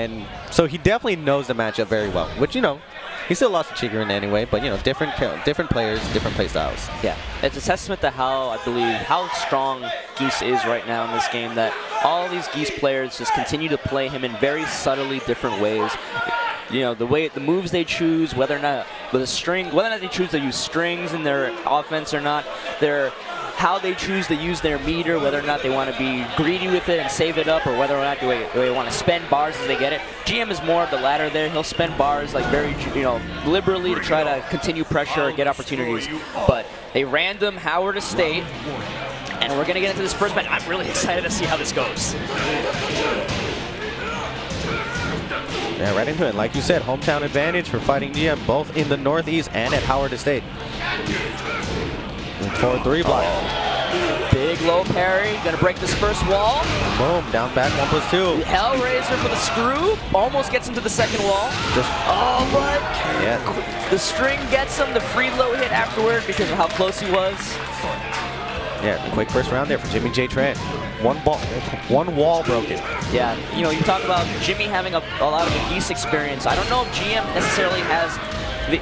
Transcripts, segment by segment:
And so he definitely knows the matchup very well, which, you know, he still lost to Chigurin anyway, but, you know, different players, different play styles. Yeah, it's a testament to how strong Geese is right now in this game, that all these Geese players just continue to play him in very subtly different ways. You know, the moves they choose, whether or not they choose to use strings in their offense or not, how they choose to use their meter, whether or not they want to be greedy with it and save it up, or whether or not they want to spend bars as they get it. GM is more of the latter there. He'll spend bars like very, you know, liberally to try to continue pressure or get opportunities. But they random Howard Estate, and we're going to get into this first match. I'm really excited to see how this goes. Yeah, right into it. Like you said, hometown advantage for Fighting GM, both in the Northeast and at Howard Estate. 4-3 block. Big low parry, gonna break this first wall. Boom, down back 1+2. Hellraiser for the screw, almost gets him to the second wall. But the string gets him the free low hit afterward because of how close he was. Yeah, quick first round there for JIMMYJTRAN. One wall broken. Yeah, you know, you talk about Jimmy having a lot of the Geese experience. I don't know if GM necessarily has,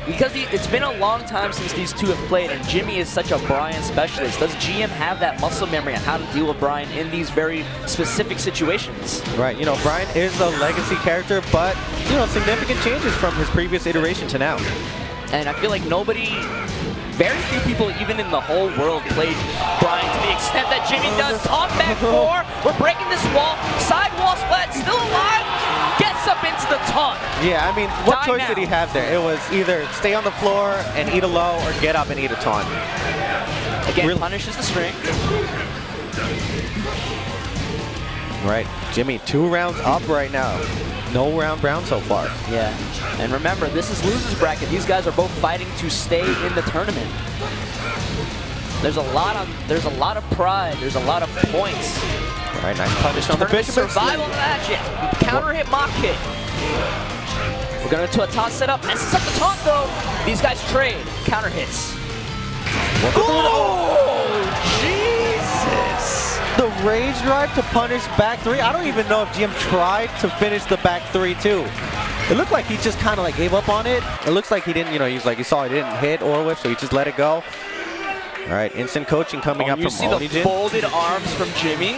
because it's been a long time since these two have played, and Jimmy is such a Brian specialist. Does GM have that muscle memory on how to deal with Brian in these very specific situations? Right, you know, Brian is a legacy character, but, you know, significant changes from his previous iteration to now. And I feel like very few people even in the whole world played Brian to the extent that Jimmy does. Taunt back 4, we're breaking this wall, side wall splat, still alive, gets up into the taunt. Yeah, I mean, what choice did he have there? It was either stay on the floor and eat a low, or get up and eat a taunt. Again, punishes the string. Right, Jimmy, 2 rounds up right now. No round brown so far. Yeah, and remember, this is losers bracket. These guys are both fighting to stay in the tournament. There's a lot of pride. There's a lot of points. All right, nice punish on the Bishop. Survival of the match. Yeah. Counter hit, mock hit. We're going to a taunt setup. Messes up the taunt though. These guys trade. Counter hits. Oh, Jesus! The rage drive to punish back 3. I don't even know if GM tried to finish the back 3 too. It looked like he just kind of like gave up on it. It looks like he didn't, you know, he saw it didn't hit or whip, so he just let it go. All right, instant coaching coming up from Onijin. You see the folded arms from Jimmy.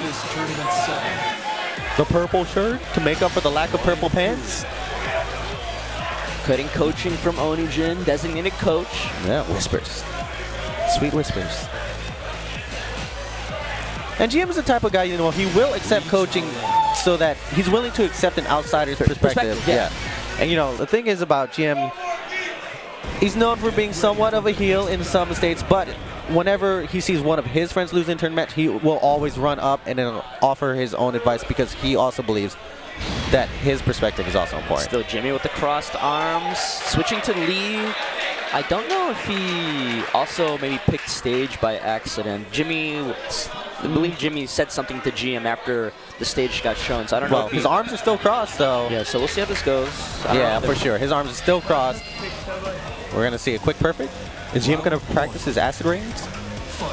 The purple shirt to make up for the lack of purple pants. Cutting coaching from Onijin, designated coach. Yeah, whispers. Sweet whispers. And GM is the type of guy, you know, he will accept coaching so that he's willing to accept an outsider's perspective. Yeah. And, you know, the thing is about GM, he's known for being somewhat of a heel in some states, but whenever he sees one of his friends lose in a tournament, he will always run up and then offer his own advice because he also believes that his perspective is also important. Still Jimmy with the crossed arms, switching to Lee. I don't know if he also maybe picked stage by accident. I believe Jimmy said something to GM after the stage got shown, so I don't know. His arms are still crossed, so. Yeah, so we'll see how this goes. Yeah, for sure. His arms are still crossed. We're going to see a quick perfect. Is GM going to practice his acid rains?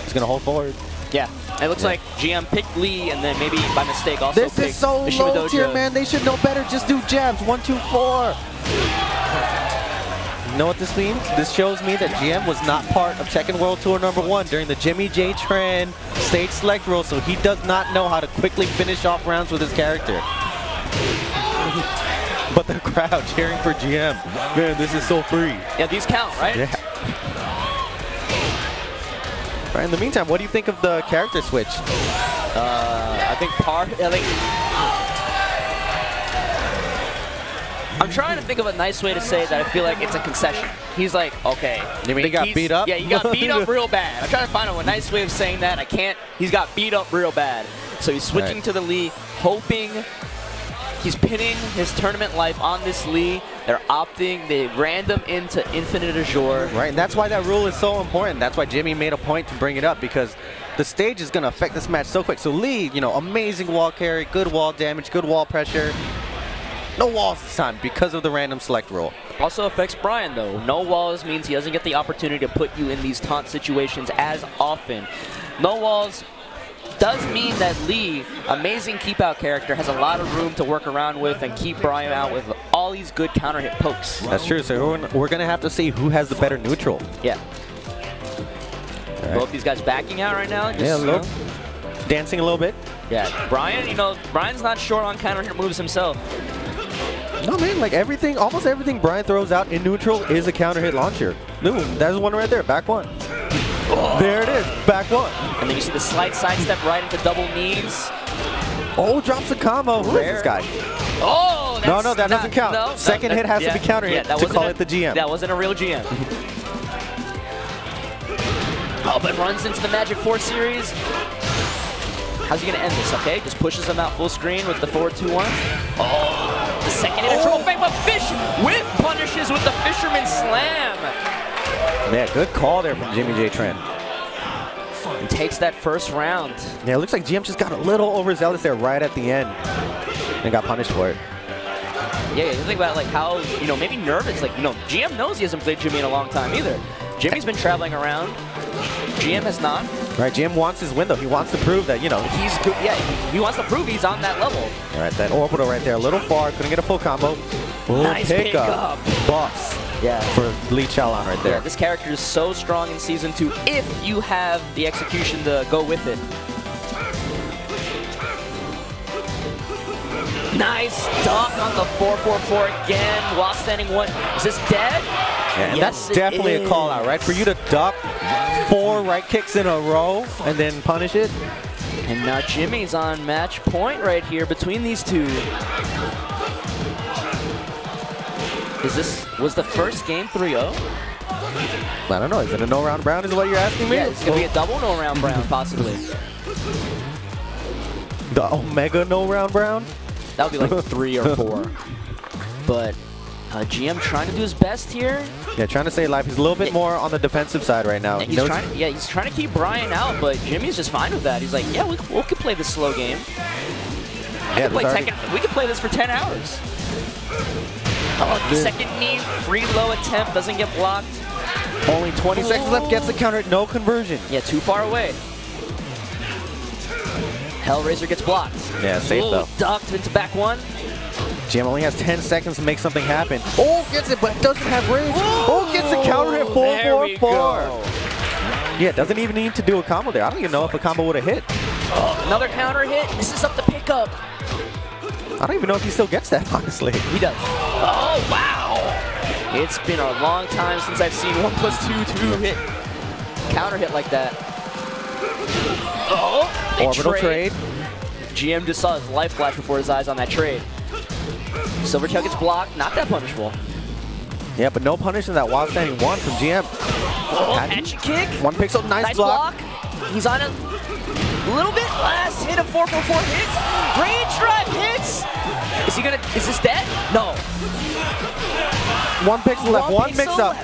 He's going to hold forward. Yeah, it looks like GM picked Lee and then maybe by mistake also picked This is so low tier, man. They should know better. Just do jabs. 1, 2, 4. You know what this means? This shows me that GM was not part of Tekken World Tour #1 during the JIMMYJTRAN stage select rule, so he does not know how to quickly finish off rounds with his character. But the crowd cheering for GM. Man, this is so free. Yeah, these count, right? Yeah. All right, in the meantime, what do you think of the character switch? I'm trying to think of a nice way to say that I feel like it's a concession. He's like, okay. You mean he got beat up? Yeah, he got beat up real bad. I'm trying to find a nice way of saying that. I can't. He's got beat up real bad. So he's switching to the Lee, hoping he's pinning his tournament life on this Lee. They're opting, they random into Infinite Azure. Right, and that's why that rule is so important. That's why Jimmy made a point to bring it up, because the stage is going to affect this match so quick. So Lee, you know, amazing wall carry, good wall damage, good wall pressure. No walls this time because of the random select rule. Also affects Brian though. No walls means he doesn't get the opportunity to put you in these taunt situations as often. No walls does mean that Lee, amazing keep-out character, has a lot of room to work around with and keep Brian out with all these good counter-hit pokes. That's true. So we're going to have to see who has the better neutral. Yeah. Right. Both these guys backing out right now. Just, yeah, look. Dancing a little bit. Yeah, Brian, Brian's not short on counter-hit moves himself. No, man, like everything, almost everything Brian throws out in neutral is a counter hit launcher. Boom, there's one right there, back one. Oh. There it is, back one. And then you see the slight sidestep right into double knees. Oh, drops the combo. Who is this guy? Oh, no, that doesn't count. No, Second hit has to be counter hit to call it the GM. That wasn't a real GM. Oh, but runs into the Magic 4 series. How's he going to end this, okay? Just pushes him out full screen with the 4-2-1. Oh, the second hit, a triple fake, but Fish with punishes with the Fisherman Slam. Yeah, good call there from JIMMYJTRAN. And takes that first round. Yeah, it looks like GM just got a little overzealous there right at the end and got punished for it. Yeah, you think about like how, maybe nervous. Like, GM knows he hasn't played Jimmy in a long time either. Jimmy's been traveling around. GM has not. Right, GM wants his window. He wants to prove that, he's good. Yeah, he wants to prove he's on that level. All right, that orbital right there, a little far. Couldn't get a full combo. Boom, nice pick up. Buffs. Yeah. For Lee Chaolan right there. Yeah, this character is so strong in Season 2 if you have the execution to go with it. Nice duck on the 4-4-4 again while standing one. Is this dead? Yeah, and yes, that's definitely a call out, right? For you to duck 4 right kicks in a row and then punish it. And now Jimmy's on match point right here between these two. Was the first game 3-0? I don't know. Is it a no-round brown is what you're asking me? Yeah, it's going to be a double no-round brown, possibly. The Omega no-round brown? That would be like 3 or 4. But GM trying to do his best here. Yeah, trying to stay alive. He's a little bit more on the defensive side right now. He's trying to keep Brian out, but Jimmy's just fine with that. He's like, yeah, we could play this slow game. Yeah, we could play this for 10 hours. Oh, the second knee, free low attempt, doesn't get blocked. Only 20 seconds left, gets the counter, no conversion. Yeah, too far away. Hellraiser gets blocked. Yeah, safe though. Ducked into back one. GM only has 10 seconds to make something happen. Oh, gets it, but doesn't have range. Oh, gets the counter hit 4-4-4. Yeah, doesn't even need to do a combo there. I don't even know if a combo would have hit. Oh, another counter hit. This is up the pickup. I don't even know if he still gets that, honestly. He does. Oh, wow. It's been a long time since I've seen 1+2 hit counter hit like that. Oh, orbital trade. GM just saw his life flash before his eyes on that trade. Silvertail gets blocked, not that punishable. Yeah, but no punishing that while standing one from GM. Oh, hatchet kick. One pixel, nice block. He's on a little bit. Last hit of 4-4-4 hits. Range drive hits. Is this dead? No. One pixel left, one mix up.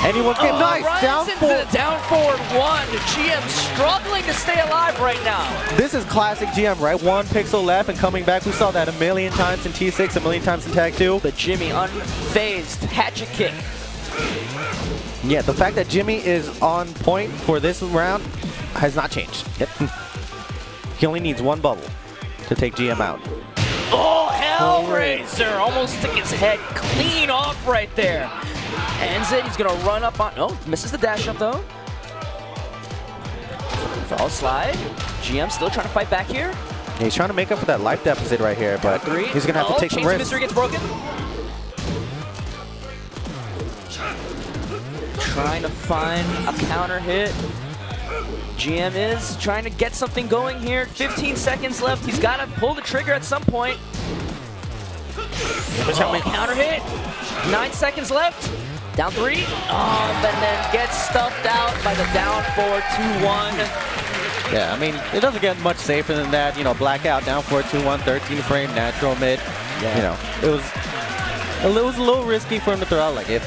Anyone came nice, down forward. Down forward one. GM struggling to stay alive right now. This is classic GM, right? One pixel left and coming back. We saw that a million times in T6, a million times in Tag 2. But Jimmy unfazed, hatchet kick. Yeah, the fact that Jimmy is on point for this round has not changed. Yep. He only needs one bubble to take GM out. Oh, Hellraiser! Almost took his head clean off right there. Ends it, he's gonna run up on, oh, misses the dash up though. Fall slide. GM still trying to fight back here. Yeah, he's trying to make up for that life deficit right here, but he's gonna have to take some risks. Mystery gets broken. Trying to find a counter hit. GM is trying to get something going here. 15 seconds left. He's got to pull the trigger at some point. Oh, counter hit. 9 seconds left. Down 3. Oh, and then gets stuffed out by the down forward 2-1. Yeah, I mean, it doesn't get much safer than that. You know, blackout, down 4-2-1, 13 frame, natural mid. Yeah. You know, it was a little risky for him to throw out. Like, if